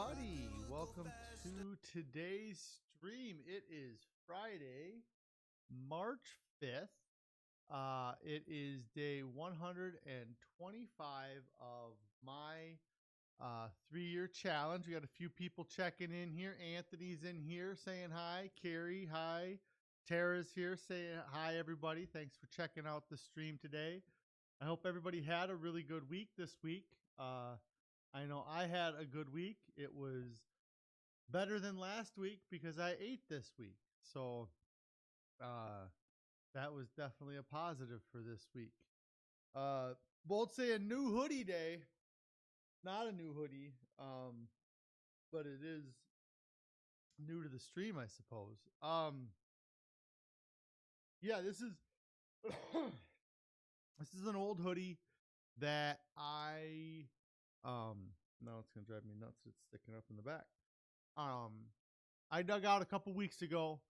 everybody. Welcome to today's stream. It is Friday, March 5th. It is day 125 of my 3-year challenge. We got a few people checking in here. Anthony's in here saying hi. Carrie, hi. Tara's here saying hi, everybody. Thanks for checking out the stream today. I hope everybody had a really good week this week. I know I had a good week. It was better than last week because I ate this week. So that was definitely a positive for this week. Won't say a new hoodie day. Not a new hoodie. But it is new to the stream, I suppose. Yeah, this is this is an old hoodie that now it's gonna drive me nuts. It's sticking up in the back. I dug out a couple weeks ago,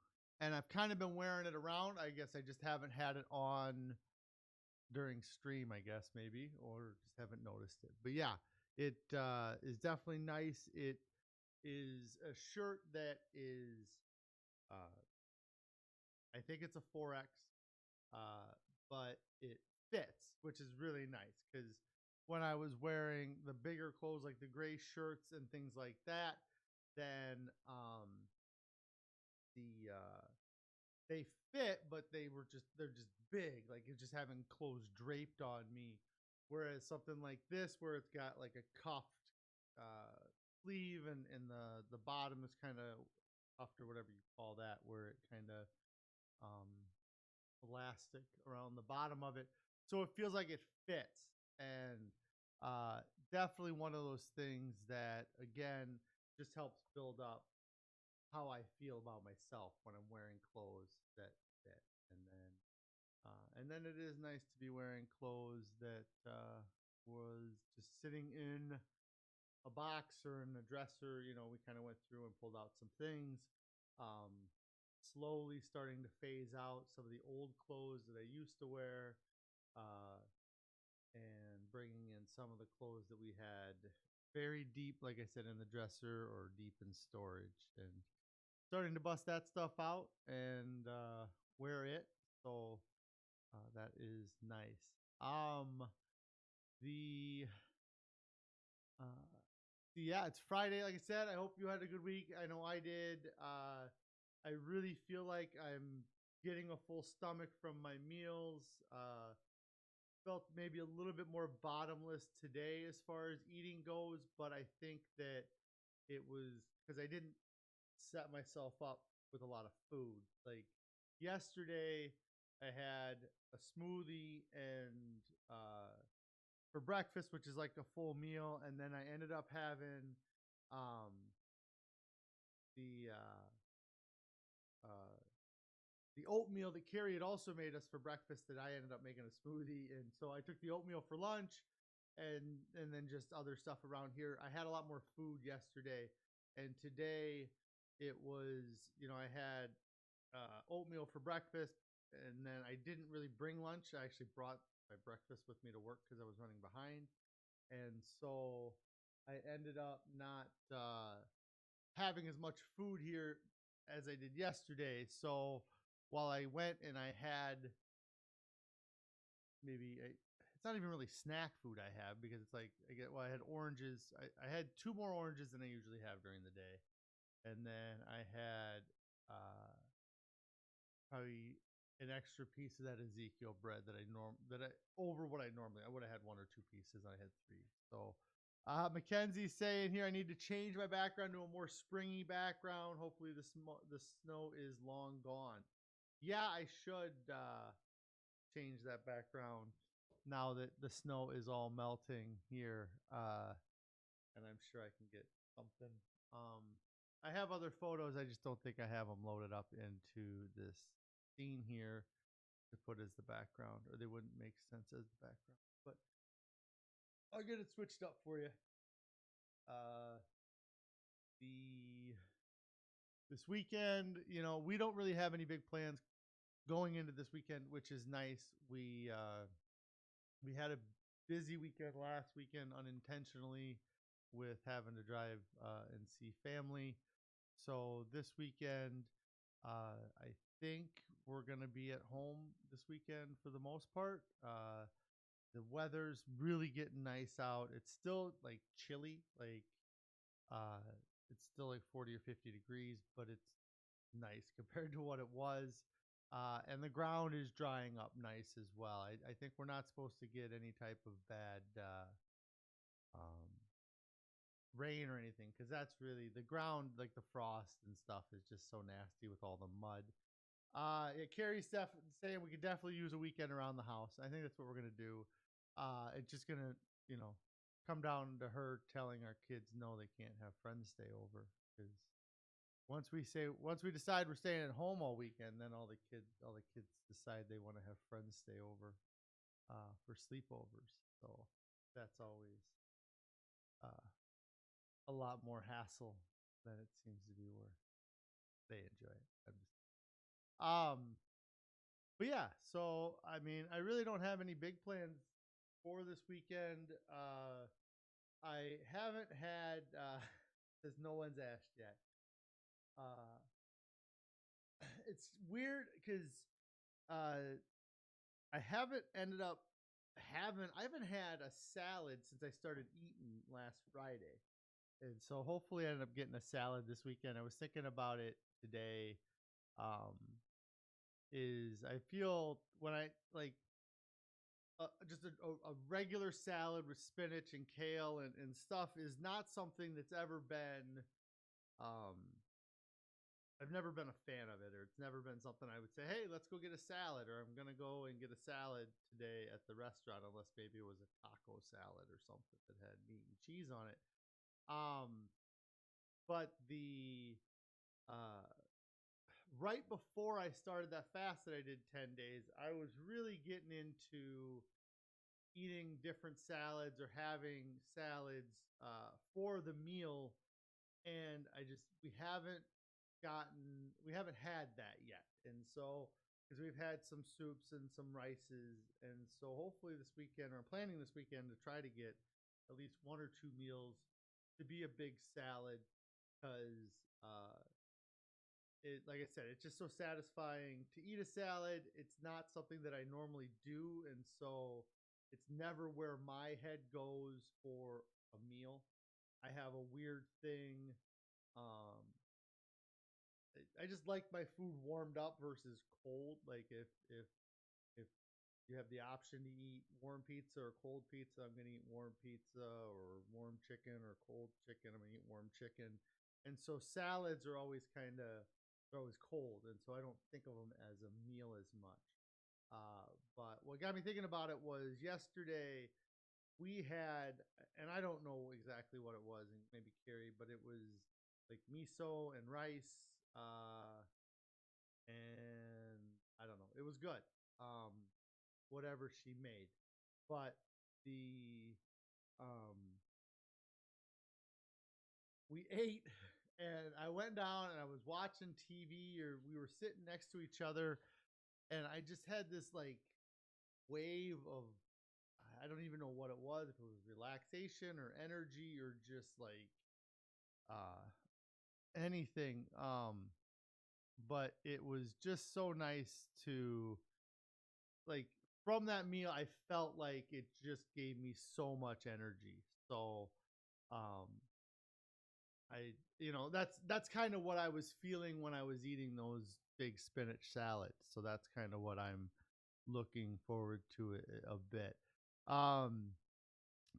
and I've kind of been wearing it around. I guess I just haven't had it on during stream, I guess maybe, or just haven't noticed it. But yeah, it is definitely nice. It is a shirt that is, I think it's a 4X, but it fits, which is really nice because when I was wearing the bigger clothes like the gray shirts and things like that, then they fit, but they're just big, like it's just having clothes draped on me. Whereas something like this, where it's got like a cuffed sleeve and the bottom is kind of cuffed or whatever you call that, where it kind of um, elastic around the bottom of it, so it feels like it fits. And definitely one of those things that again just helps build up how I feel about myself when I'm wearing clothes that fit. And then it is nice to be wearing clothes that was just sitting in a box or in a dresser. You know, we kind of went through and pulled out some things. Slowly starting to phase out some of the old clothes that I used to wear, and bringing in some of the clothes that we had very deep, like I said, in the dresser or deep in storage, and starting to bust that stuff out and wear it. So that is nice. The yeah, it's Friday. Like I said, I hope you had a good week. I know I did. I really feel like I'm getting a full stomach from my meals. Felt maybe a little bit more bottomless today as far as eating goes, but I think that it was because I didn't set myself up with a lot of food. Like yesterday, I had a smoothie and for breakfast, which is like a full meal, and then I ended up having um, the the oatmeal that Carrie had also made us for breakfast that I ended up making a smoothie. And so I took the oatmeal for lunch and then just other stuff around here. I had a lot more food yesterday, and today it was, I had oatmeal for breakfast, and then I didn't really bring lunch. I actually brought my breakfast with me to work because I was running behind. And so I ended up not having as much food here as I did yesterday. So while I went and I had it's not even really snack food I have, because it's like I had oranges. I had 2 more oranges than I usually have during the day, and then I had probably an extra piece of that Ezekiel bread that over what I normally. I would have had 1 or 2 pieces. I had 3. So Mackenzie's saying here I need to change my background to a more springy background. Hopefully the snow is long gone. Yeah, I should change that background now that the snow is all melting here, and I'm sure I can get something. I have other photos. I just don't think I have them loaded up into this scene here to put as the background, or they wouldn't make sense as the background. But I'll get it switched up for you. This weekend, we don't really have any big plans going into this weekend, which is nice. We had a busy weekend last weekend unintentionally. with having to drive and see family. So this weekend, I think we're gonna be at home this weekend for the most part. The weather's really getting nice out. It's still like chilly, like uh, it's still like 40 or 50 degrees, but it's nice compared to what it was. And the ground is drying up nice as well. I think we're not supposed to get any type of bad um, rain or anything because that's really the ground, like the frost and stuff, is just so nasty with all the mud. Yeah, Carrie's saying we could definitely use a weekend around the house. I think that's what we're gonna do. It's just gonna, you know, come down to her telling our kids no, they can't have friends stay over because once we decide we're staying at home all weekend, then all the kids decide they want to have friends stay over for sleepovers. So that's always uh, a lot more hassle than it seems to be where they enjoy it. But yeah, so I mean, I really don't have any big plans for this weekend. I haven't had because no one's asked yet. Uh, it's weird because uh, I haven't ended up having I haven't had a salad since I started eating last Friday. And so hopefully I end up getting a salad this weekend. I was thinking about it today. Um, is I feel when I like just a regular salad with spinach and kale and stuff is not something that's ever been um, I've never been a fan of it, or it's never been something I would say, hey, let's go get a salad, or I'm going to go and get a salad today at the restaurant, unless maybe it was a taco salad or something that had meat and cheese on it. Um, but the uh, right before I started that fast that I did 10 days, I was really getting into eating different salads or having salads for the meal, and we haven't had that yet, and so because we've had some soups and some rices, and so hopefully this weekend, or I'm planning this weekend to try to get at least one or two meals to be a big salad because like I said, it's just so satisfying to eat a salad. It's not something that I normally do, and so it's never where my head goes for a meal. I have a weird thing. Um, I just like my food warmed up versus cold. Like if you have the option to eat warm pizza or cold pizza, I'm gonna eat warm pizza, or warm chicken or cold chicken, I'm gonna eat warm chicken. And so salads are always they're always cold, and so I don't think of them as a meal as much. But what got me thinking about it was yesterday we had, and I don't know exactly what it was, and maybe Carrie, but it was like miso and rice, and I don't know. It was good. Whatever she made, but the we ate, and I went down and I was watching TV, or we were sitting next to each other, and I just had this like wave of, I don't even know what it was, if it was relaxation or energy or just like uh anything. But it was just so nice to like from that meal. I felt like it just gave me so much energy. So um I that's kind of what I was feeling when I was eating those big spinach salads. So that's kind of what I'm looking forward to a bit. Um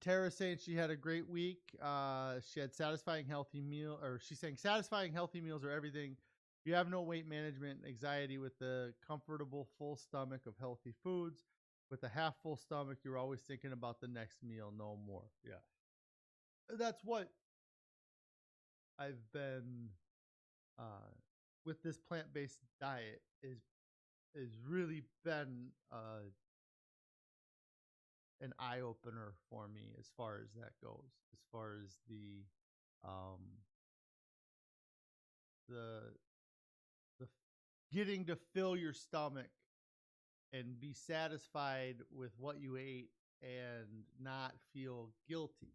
Tara saying she had a great week. She had satisfying healthy meal, or she's saying satisfying healthy meals are everything. You have no weight management anxiety with the comfortable full stomach of healthy foods. With a half full stomach, you're always thinking about the next meal, no more. Yeah. That's what I've been uh, with this plant-based diet is really been an eye opener for me as far as that goes. As far as um, the the getting to fill your stomach and be satisfied with what you ate and not feel guilty.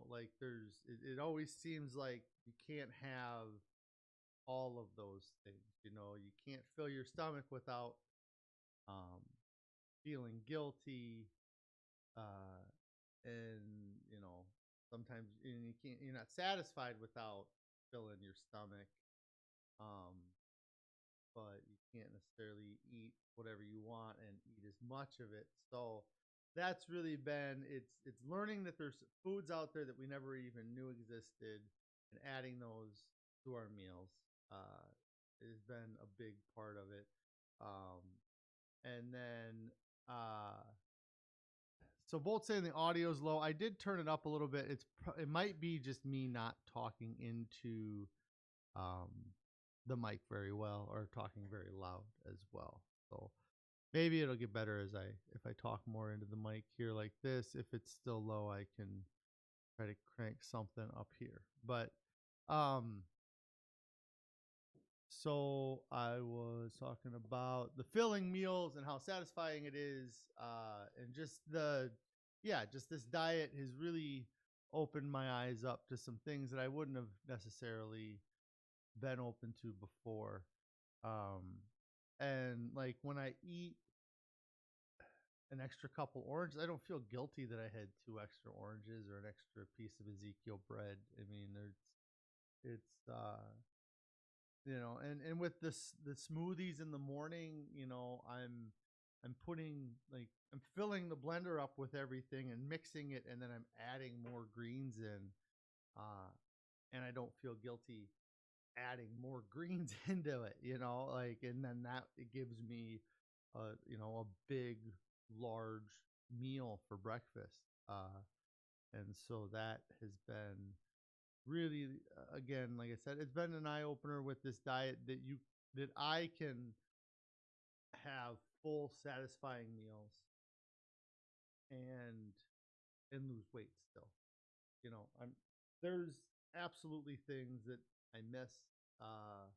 Like it always seems like you can't have all of those things. You can't fill your stomach without um, feeling guilty, uh, and sometimes you can't. You're not satisfied without filling your stomach. Um, but you can't necessarily eat whatever you want and eat as much of it. So that's really been it's learning that there's foods out there that we never even knew existed and adding those to our meals has been a big part of it. Um, and then so both saying the audio is low. I did turn it up a little bit. It might be just me not talking into um, the mic very well or talking very loud as well. So maybe it'll get better if I talk more into the mic here like this. If it's still low, I can try to crank something up here. But um so I was talking about the filling meals and how satisfying it is, and just this diet has really opened my eyes up to some things that I wouldn't have necessarily been open to before. And like when I eat an extra couple oranges, I don't feel guilty that I had two extra oranges or an extra piece of Ezekiel bread. I mean, it's and with the smoothies in the morning, I'm putting like I'm filling the blender up with everything and mixing it, and then I'm adding more greens in, uh, and I don't feel guilty adding more greens into it, like, and then that it gives me a big large meal for breakfast. And so that has been really, again, like I said, it's been an eye opener with this diet that I can have full satisfying meals and lose weight still. I'm There's absolutely things that I miss, uh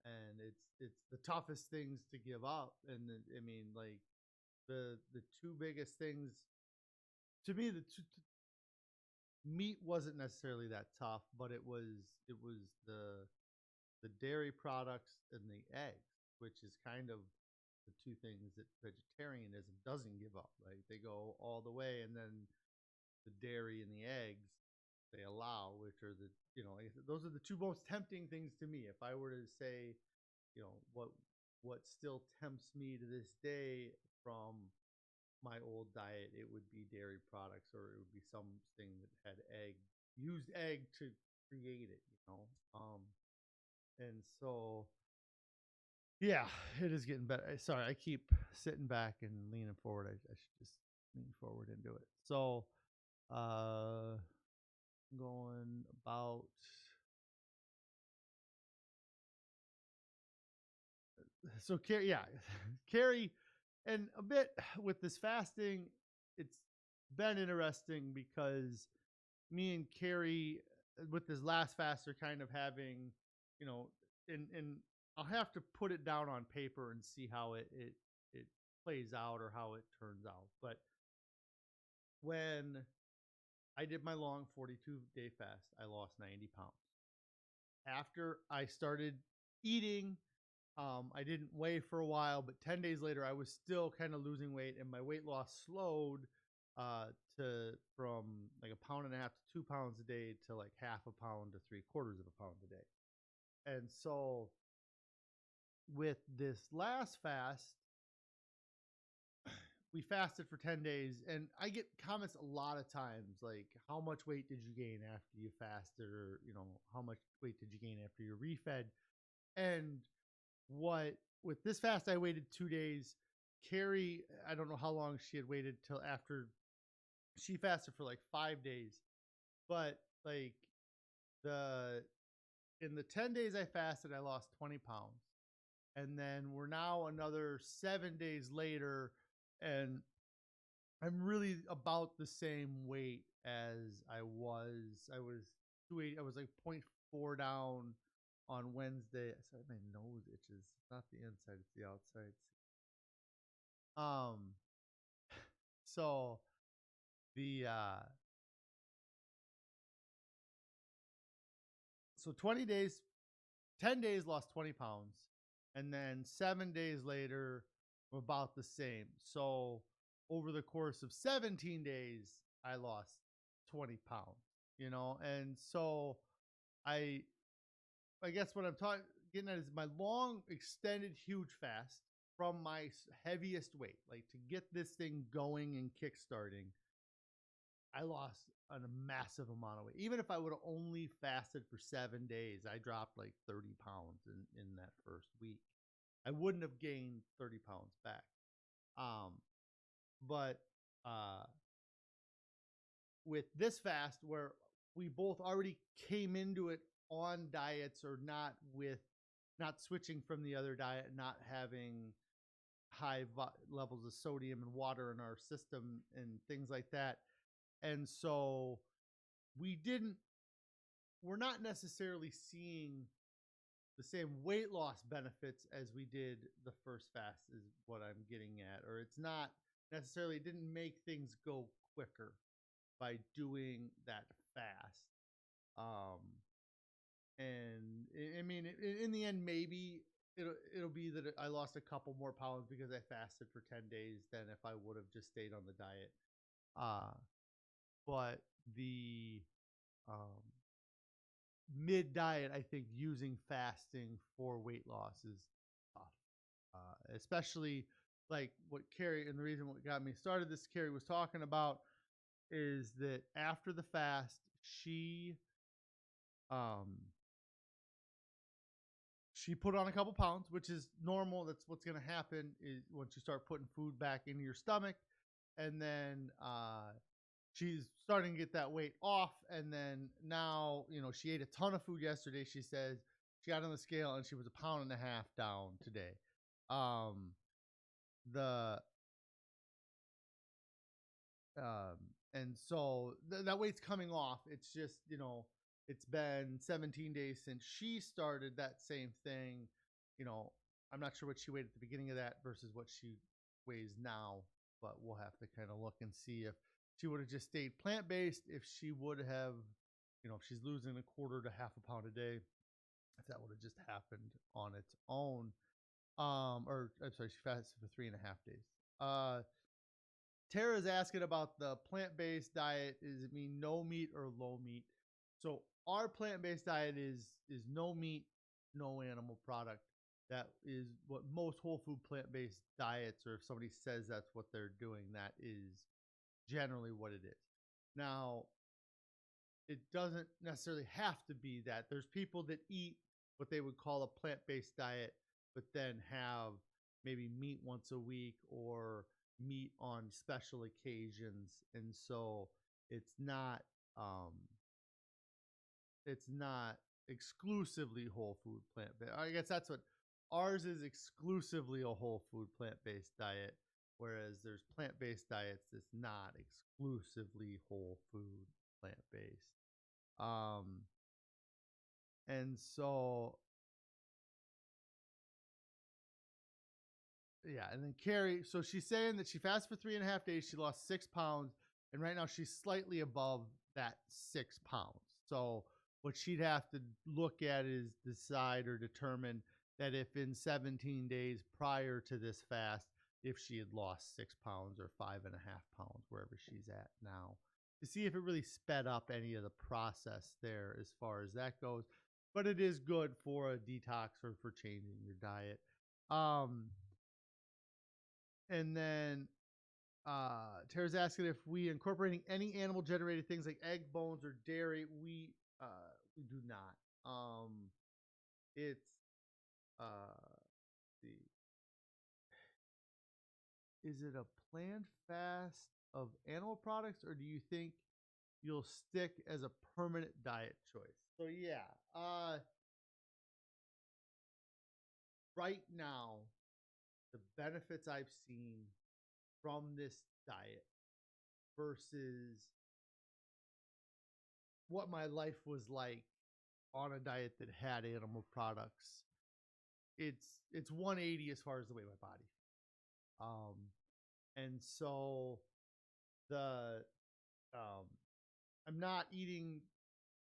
and it's the toughest things to give up. And I mean, like, the two biggest things to me, meat wasn't necessarily that tough, but it was the dairy products and the eggs, which is kind of the two things that vegetarianism doesn't give up, right? They go all the way, and then the dairy and the eggs they allow, which are like I said, those are the two most tempting things to me. If I were to say, what still tempts me to this day from my old diet, it would be dairy products, or it would be something that had used egg to create it. And so yeah, it is getting better. Sorry, I keep sitting back and leaning forward. I should just lean forward into it. So going about yeah, Carrie, and a bit with this fasting, it's been interesting because me and Carrie with this last fast are kind of having, you know, and I'll have to put it down on paper and see how it plays out or how it turns out. But when I did my long 42-day fast, I lost 90 pounds. After I started eating, I didn't weigh for a while, but 10 days later, I was still kind of losing weight, and my weight loss slowed to from like a pound and a half to 2 pounds a day to like half a pound to 3/4 of a pound a day. And so with this last fast, we fasted for 10 days, and I get comments a lot of times like, how much weight did you gain after you fasted? Or, how much weight did you gain after you refed? And what with this fast, I waited 2 days. Carrie, I don't know how long she had waited till after she fasted for like 5 days. But like the in the 10 days I fasted, I lost 20 pounds. And then we're now another 7 days later, and I'm really about the same weight as I was. I was 280. I was like point 0.4 down on Wednesday. Sorry, my nose itches. It's not the inside, it's the outside. Um, so the So 20 days, 10 days lost 20 pounds. And then 7 days later, about the same. So over the course of 17 days, I lost 20 pounds, And so I, I guess what I'm getting at is my long, extended, huge fast from my heaviest weight, like to get this thing going and kickstarting. I lost a massive amount of weight. Even if I would have only fasted for 7 days, I dropped like 30 pounds in that first week. I wouldn't have gained 30 pounds back. But with this fast, where we both already came into it on diets or not switching from the other diet, not having high levels of sodium and water in our system and things like that. And so we're not necessarily seeing the same weight loss benefits as we did the first fast is what I'm getting at. Or it's not necessarily, it didn't make things go quicker by doing that fast. And I mean, in the end, maybe it'll be that I lost a couple more pounds because I fasted for 10 days than if I would have just stayed on the diet. But the mid diet, I think using fasting for weight loss is tough, especially like what Carrie, and the reason what got me started this, Carrie was talking about, is that after the fast, she put on a couple pounds, which is normal. That's what's going to happen is once you start putting food back into your stomach, and then she's starting to get that weight off. And then now, she ate a ton of food yesterday. She says she got on the scale and she was 1.5 pounds down today. The and so that weight's coming off. It's just, it's been 17 days since she started that same thing. I'm not sure what she weighed at the beginning of that versus what she weighs now, but we'll have to kind of look and see if she would have just stayed plant-based, if she would have, if she's losing 1/4 to 1/2 pound a day, if that would have just happened on its own. Or I'm sorry, she fasted for 3.5 days. Tara's asking about the plant-based diet. Does it mean no meat or low meat? So our plant-based diet is no meat, no animal product. That is what most whole food plant-based diets, or if somebody says that's what they're doing, that is generally what it is. Now, it doesn't necessarily have to be that. There's people that eat what they would call a plant-based diet, but then have maybe meat once a week or meat on special occasions. And so it's not exclusively whole food plant-based. I guess that's what ours is, exclusively a whole food plant-based diet, whereas there's plant-based diets that's not exclusively whole food plant-based. And so yeah, and then Carrie, so she's saying that she fasted for 3.5 days, she lost 6 pounds, and right now she's slightly above that 6 pounds. So what she'd have to look at is decide or determine that if in 17 days prior to this fast, if she had lost 6 pounds or 5.5 pounds, wherever she's at now, to see if it really sped up any of the process there as far as that goes. But it is good for a detox or for changing your diet. And then Tara's asking if we incorporating any animal generated things like egg, bones, or dairy. We do not. It's the is it a planned fast of animal products, or do you think you'll stick as a permanent diet choice? So yeah, right now the benefits I've seen from this diet versus what my life was like on a diet that had animal products, it's 180 as far as the way my body. And so the I'm not eating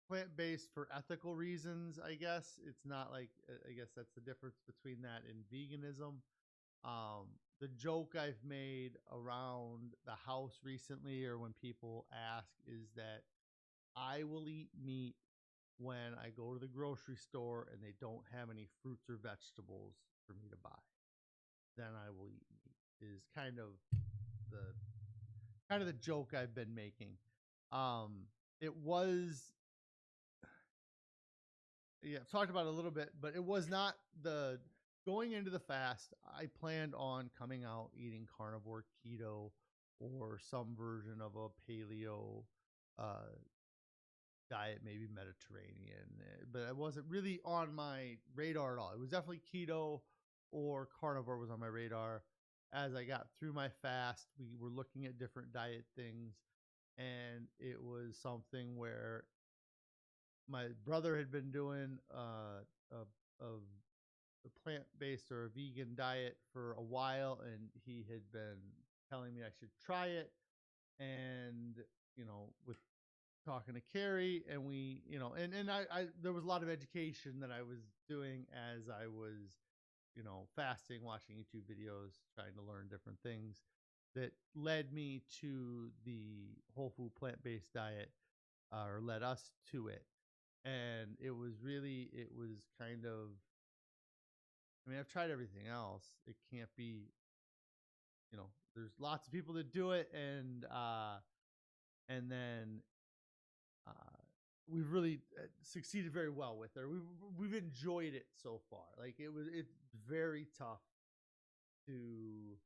plant-based for ethical reasons, I guess. It's not like, I guess that's the difference between that and veganism. The joke I've made around the house recently, or when people ask, is that I will eat meat when I go to the grocery store and they don't have any fruits or vegetables for me to buy. Then I will eat meat. Is the kind of the joke I've been making. It was, yeah, I've talked about it a little bit, but it was not the going into the fast. I planned on coming out eating carnivore, keto, or some version of a paleo uh, diet, maybe Mediterranean, but it wasn't really on my radar at all. It was definitely keto or carnivore was on my radar. As I got through my fast, we were looking at different diet things, and it was something where my brother had been doing a plant-based or a vegan diet for a while, and he had been telling me I should try it. And with talking to Carrie, and we, and I there was a lot of education that I was doing as I was, fasting, watching YouTube videos, trying to learn different things that led me to the whole food plant-based diet, or led us to it. And it was kind of, I mean, I've tried everything else. It can't be, there's lots of people that do it, and then uh, we've really succeeded very well with it. We've enjoyed it so far. Like it's very tough to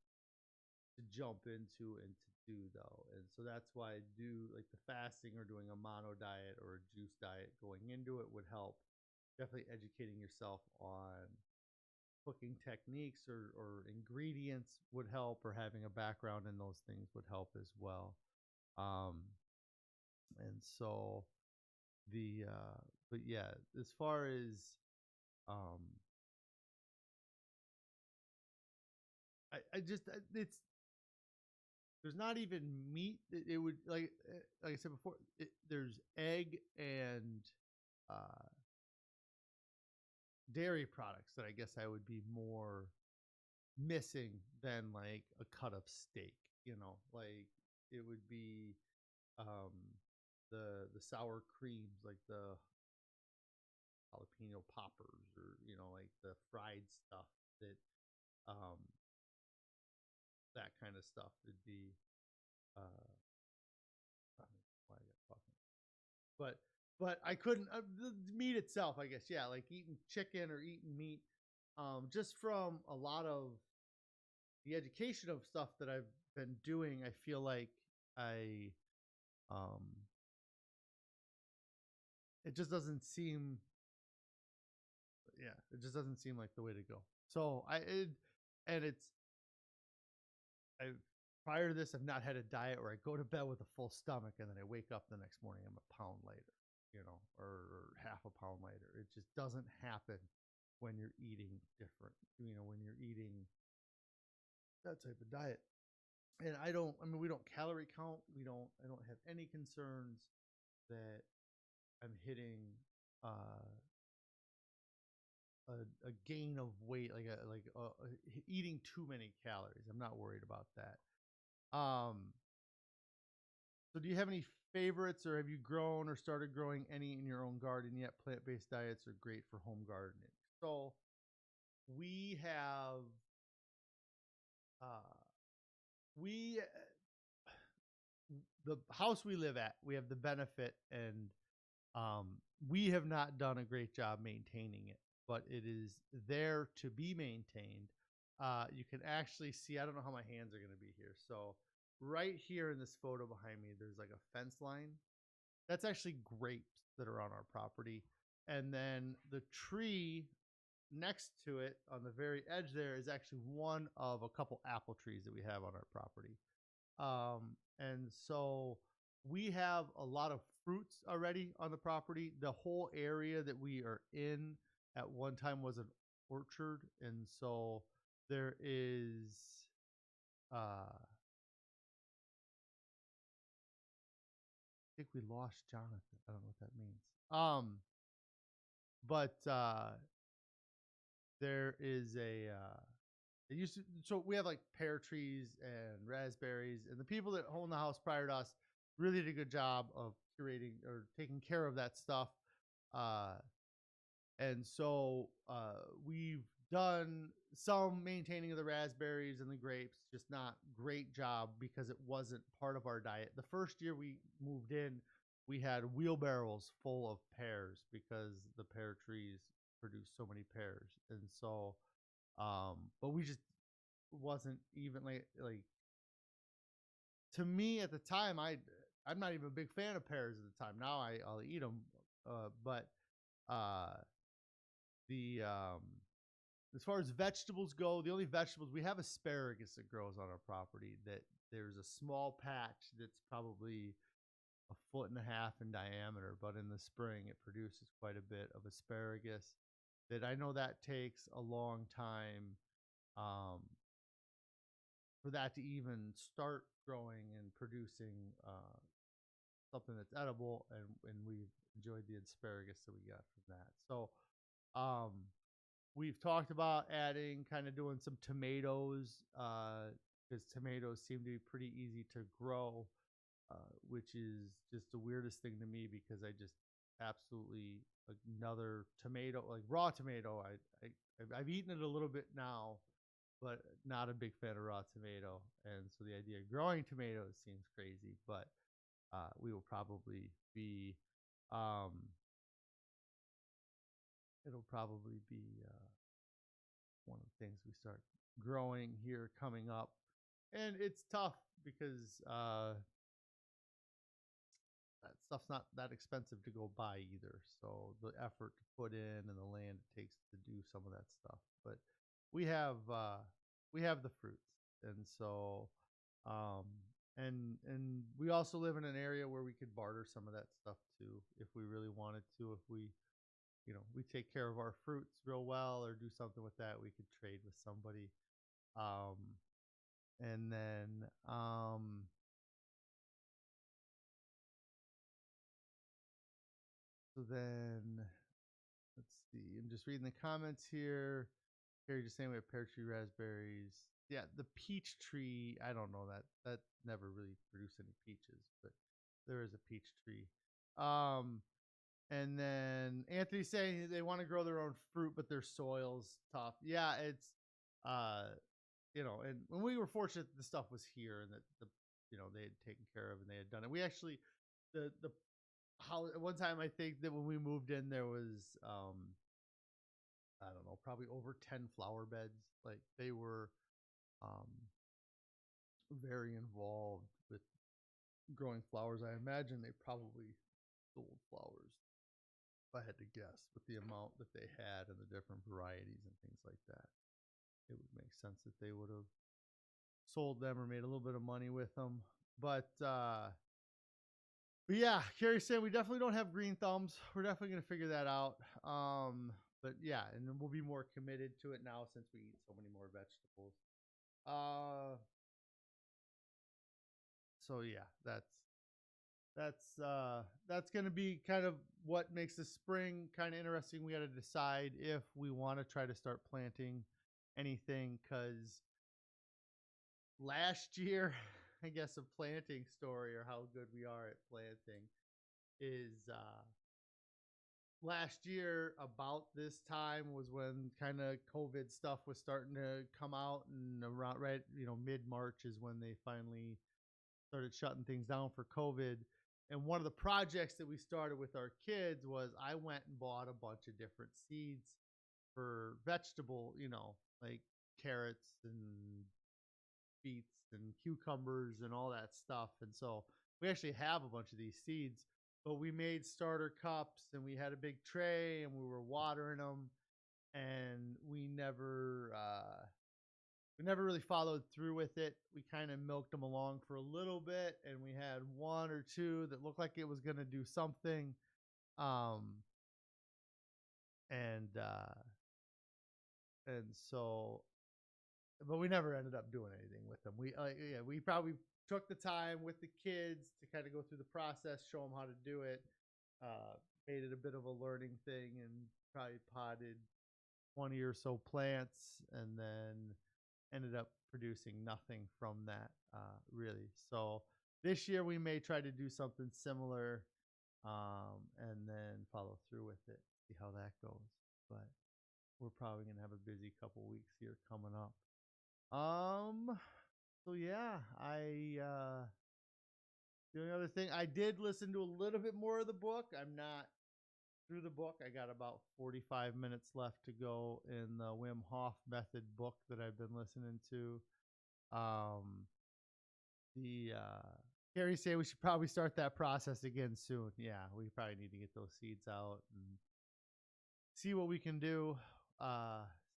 jump into and to do though, and so that's why I do like the fasting or doing a mono diet or a juice diet going into it would help. Definitely educating yourself on cooking techniques or ingredients would help, or having a background in those things would help as well. And so the but yeah, as far as um I just it's there's not even meat. It would like I said before, there's egg and uh dairy products that I guess I would be more missing than like a cut of steak, like it would be um the sour creams, like the jalapeno poppers, or like the fried stuff, that um that kind of stuff would be I don't know why I got talking, but I couldn't, the meat itself, I guess, yeah, like eating chicken or eating meat, just from a lot of the education of stuff that I've been doing. I feel like I um it just doesn't seem, yeah, it just doesn't seem like the way to go. So and it's I prior to this, I've not had a diet where I go to bed with a full stomach and then I wake up the next morning, I'm a pound lighter, or half a pound lighter. It just doesn't happen when you're eating different, when you're eating that type of diet. And I mean, we don't calorie count. I don't have any concerns that I'm hitting uh, a gain of weight, eating too many calories. I'm not worried about that. So do you have any favorites, or have you grown or started growing any in your own garden yet? Plant-based diets are great for home gardening. So we have uh, we the house we live at, we have the benefit, and we have not done a great job maintaining it, but it is there to be maintained. You can actually see, I don't know how my hands are going to be here. So right here in this photo behind me, there's like a fence line. That's actually grapes that are on our property. And then the tree next to it on the very edge there is actually one of a couple apple trees that we have on our property. And so we have a lot of fruits already on the property. The whole area that we are in at one time was an orchard. And so there is, uh, think we lost Jonathan. I don't know what that means. But there is a it used to, so we have like pear trees and raspberries, and the people that own the house prior to us really did a good job of curating or taking care of that stuff. Uh, and so we've done some maintaining of the raspberries and the grapes, just not great job because it wasn't part of our diet. The first year we moved in, we had wheelbarrows full of pears because the pear trees produce so many pears. And so but we just wasn't even like to me at the time. I'm not even a big fan of pears at the time. Now I'll eat them, but uh, the as far as vegetables go, the only vegetables we have asparagus that grows on our property. That there's a small patch that's probably a foot and a half in diameter, but in the spring it produces quite a bit of asparagus. That I know that takes a long time um, for that to even start growing and producing something that's edible, and we've enjoyed the asparagus that we got from that. So um, we've talked about adding, kind of doing some tomatoes, because tomatoes seem to be pretty easy to grow, which is just the weirdest thing to me because I just absolutely another tomato, like raw tomato. I've eaten it a little bit now, but not a big fan of raw tomato. And so the idea of growing tomatoes seems crazy, but we will probably be, um, it'll probably be one of the things we start growing here coming up. And it's tough because that stuff's not that expensive to go buy either. So the effort to put in and the land it takes to do some of that stuff. But we have uh, we have the fruits, and so um, and we also live in an area where we could barter some of that stuff too if we really wanted to. If we we take care of our fruits real well or do something with that, we could trade with somebody. Um, and then so then let's see. I'm just reading the comments here. Carrie just saying we have pear tree, raspberries. Yeah, the peach tree. I don't know that never really produced any peaches, but there is a peach tree. Um, and then Anthony saying they want to grow their own fruit, but their soil's tough. Yeah, it's uh, and when we were fortunate that the stuff was here and that they had taken care of and they had done it. We actually the how one time I think that when we moved in there was I don't know, probably over 10 flower beds. Like they were um, very involved with growing flowers. I imagine they probably sold flowers, if I had to guess, with the amount that they had and the different varieties and things like that. It would make sense that they would have sold them or made a little bit of money with them. But yeah, Carrie's saying we definitely don't have green thumbs. We're definitely going to figure that out. But yeah, and then we'll be more committed to it now since we eat so many more vegetables. So yeah, that's going to be kind of what makes the spring kind of interesting. We got to decide if we want to try to start planting anything, because last year, I guess a planting story or how good we are at planting is last year about this time was when kind of COVID stuff was starting to come out, and around right, mid March is when they finally started shutting things down for COVID. And one of the projects that we started with our kids was I went and bought a bunch of different seeds for vegetable, like carrots and beets and cucumbers and all that stuff. And so we actually have a bunch of these seeds, but we made starter cups and we had a big tray and we were watering them, and we never really followed through with it. We kind of milked them along for a little bit, and we had one or two that looked like it was going to do something. Um, and and so, but we never ended up doing anything with them. We probably took the time with the kids to kind of go through the process, show them how to do it. Uh, Made it a bit of a learning thing, and probably potted 20 or so plants, and then ended up producing nothing from that, really. So this year we may try to do something similar, and then follow through with it, see how that goes. But we're probably gonna have a busy couple weeks here coming up. So yeah, the only other thing, I did listen to a little bit more of the book. I'm not through the book. I got about 45 minutes left to go in the Wim Hof method book that I've been listening to. Um, the Carrie say we should probably start that process again soon. Yeah, we probably need to get those seeds out and see what we can do.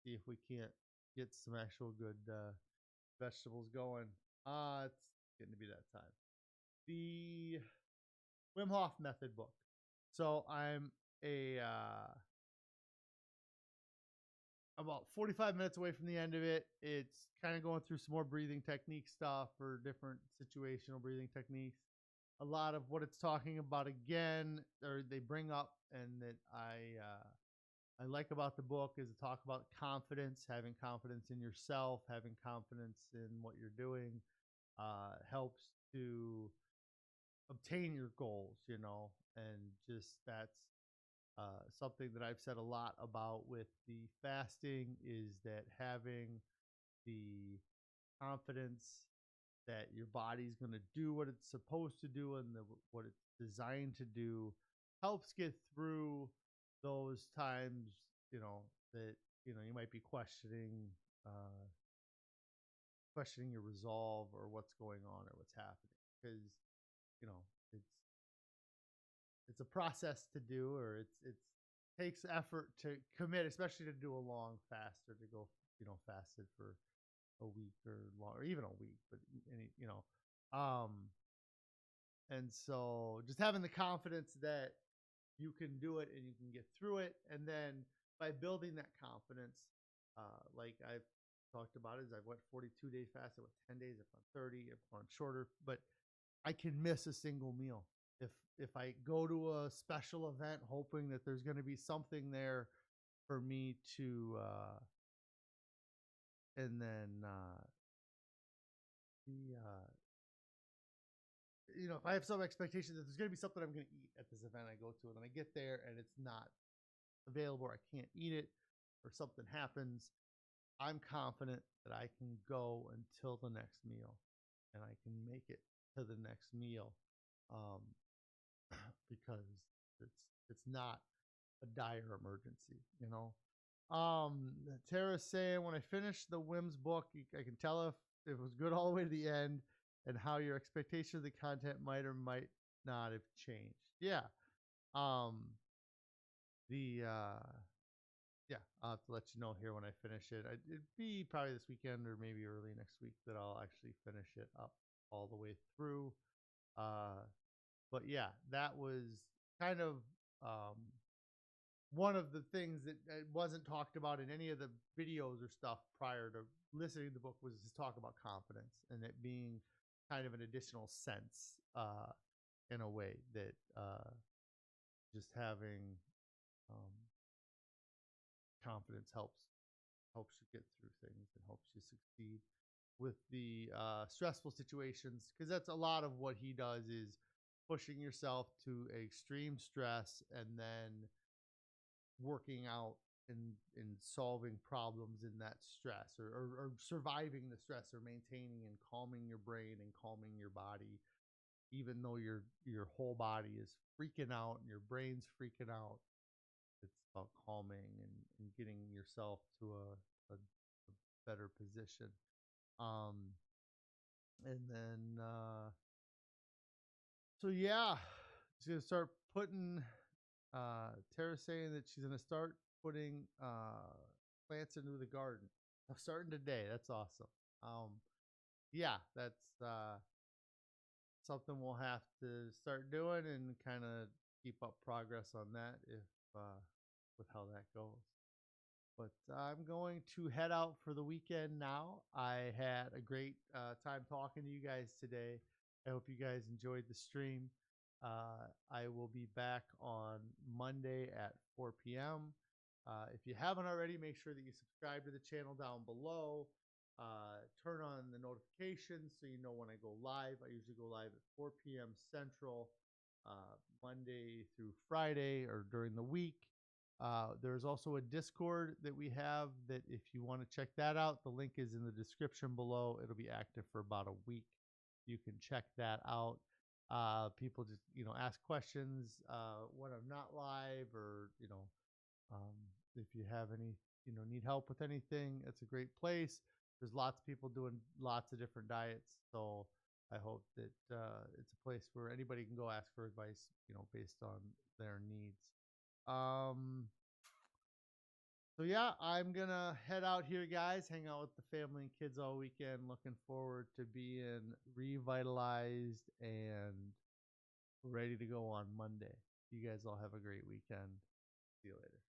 See if we can't get some actual good vegetables going. It's getting to be that time. The Wim Hof method book. So I'm a about 45 minutes away from the end of it. It's kind of going through some more breathing technique stuff or different situational breathing techniques. A lot of what it's talking about again, or they bring up, and that I like about the book is to talk about confidence, having confidence in yourself, having confidence in what you're doing, helps to obtain your goals, and just that's something that I've said a lot about with the fasting is that having the confidence that your body's going to do what it's supposed to do and what it's designed to do helps get through those times, that you might be questioning your resolve or what's going on or what's happening, because you know it's a process to do, or it's takes effort to commit, especially to do a long fast or to go fasted for a week or long, or even a week, but and so just having the confidence that you can do it and you can get through it, and then by building that confidence, like I've talked about, is I've went 42-day fast, I went 10 days, I've gone 30, I've gone shorter, but I can miss a single meal if I go to a special event hoping that there's going to be something there for me to and then the if I have some expectation that there's going to be something I'm going to eat at this event I go to, and then I get there and it's not available, or I can't eat it, or something happens, I'm confident that I can go until the next meal, and I can make it to the next meal, um, because it's not a dire emergency. Tara's saying, when I finished the Wims book, I can tell if it was good all the way to the end, and how your expectation of the content might or might not have changed. Yeah. Um, the Yeah, I'll have to let you know here when I finish it. It'd be probably this weekend or maybe early next week that I'll actually finish it up all the way through. Uh, but yeah, that was kind of um, one of the things that wasn't talked about in any of the videos or stuff prior to listening to the book, was to talk about confidence and it being kind of an additional sense, in a way that just having um, confidence helps you get through things and helps you succeed with the stressful situations, because that's a lot of what he does, is pushing yourself to extreme stress and then working out and solving problems in that stress, or surviving the stress, or maintaining and calming your brain and calming your body, even though your whole body is freaking out and your brain's freaking out. It's about calming and getting yourself to a better position. Um, and then so yeah, she's gonna start putting. Tara's saying that she's gonna start putting plants into the garden. I'm starting today. That's awesome. Yeah, that's something we'll have to start doing and kind of keep up progress on that, if with how that goes. But I'm going to head out for the weekend now. I had a great time talking to you guys today. I hope you guys enjoyed the stream. I will be back on Monday at 4 p.m. If you haven't already, make sure that you subscribe to the channel down below. Turn on the notifications so you know when I go live. I usually go live at 4 p.m. Central, Monday through Friday or during the week. There's also a Discord that we have that if you want to check that out, the link is in the description below. It'll be active for about a week. You can check that out. People just, ask questions when I'm not live or, um, if you have any, need help with anything, it's a great place. There's lots of people doing lots of different diets. So I hope that it's a place where anybody can go ask for advice, based on their needs. So yeah, I'm gonna head out here, guys. Hang out with the family and kids all weekend. Looking forward to being revitalized and ready to go on Monday. You guys all have a great weekend. See you later.